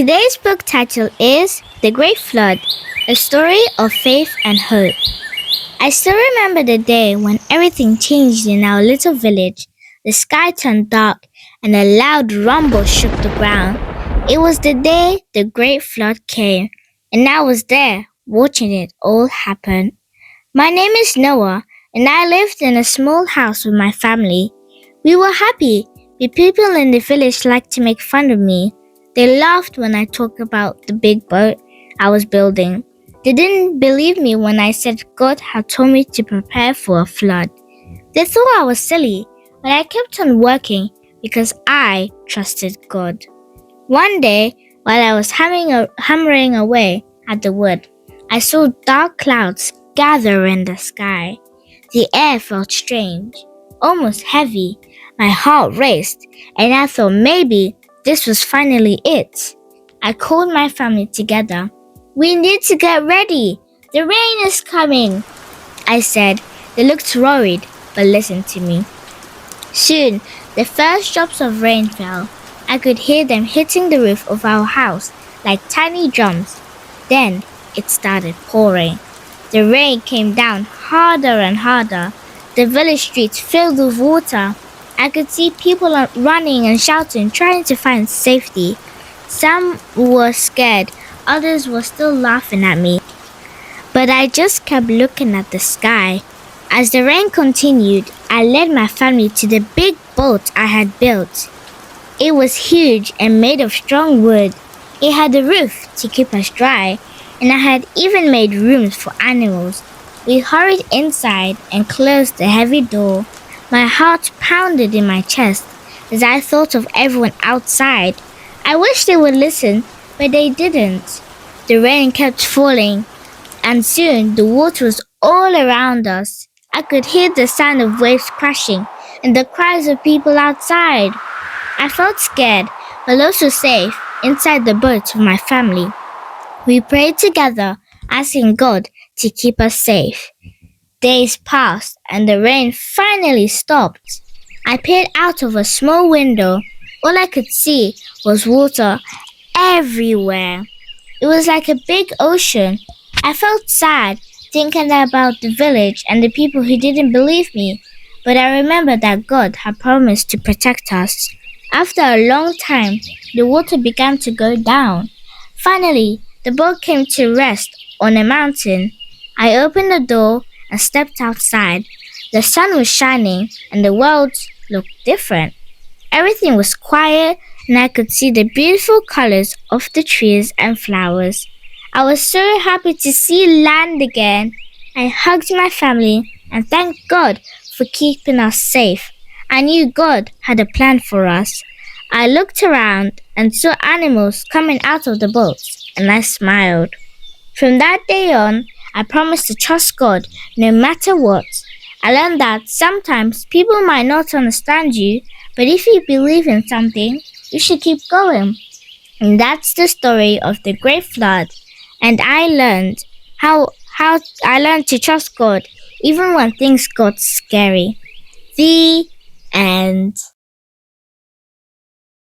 Today's book title is The Great Flood, a story of faith and hope. I still remember the day when everything changed in our little village. The sky turned dark and a loud rumble shook the ground. It was the day the Great Flood came, and I was there watching it all happen. My name is Noah, and I lived in a small house with my family. We were happy, but people in the village liked to make fun of me. They laughed when I talked about the big boat I was building. They didn't believe me when I said God had told me to prepare for a flood. They thought I was silly, but I kept on working because I trusted God. One day, while I was hammering away at the wood, I saw dark clouds gather in the sky. The air felt strange, almost heavy. My heart raced, and I thought maybe this was finally it. I called my family together. "We need to get ready. The rain is coming," I said. They looked worried, but listened to me. Soon, the first drops of rain fell. I could hear them hitting the roof of our house like tiny drums. Then it started pouring. The rain came down harder and harder. The village streets filled with water. I could see people running and shouting, trying to find safety. Some were scared, others were still laughing at me. But I just kept looking at the sky. As the rain continued, I led my family to the big boat I had built. It was huge and made of strong wood. It had a roof to keep us dry, and I had even made rooms for animals. We hurried inside and closed the heavy door. My heart pounded in my chest as I thought of everyone outside. I wish they would listen, but they didn't. The rain kept falling, and soon the water was all around us. I could hear the sound of waves crashing and the cries of people outside. I felt scared, but also safe inside the boat with my family. We prayed together, asking God to keep us safe. Days passed and the rain finally stopped. I peered out of a small window. All I could see was water everywhere. It was like a big ocean. I felt sad thinking about the village and the people who didn't believe me, but I remembered that God had promised to protect us. After a long time, the water began to go down. Finally, the boat came to rest on a mountain. I opened the door and stepped outside. The sun was shining and the world looked different. Everything was quiet and I could see the beautiful colors of the trees and flowers. I was so happy to see land again. I hugged my family and thanked God for keeping us safe. I knew God had a plan for us. I looked around and saw animals coming out of the boats, and I smiled. From that day on, I promised to trust God no matter what. I learned that sometimes people might not understand you, but if you believe in something, you should keep going. And that's the story of the Great Flood. And I learned how I learned to trust God even when things got scary. The end.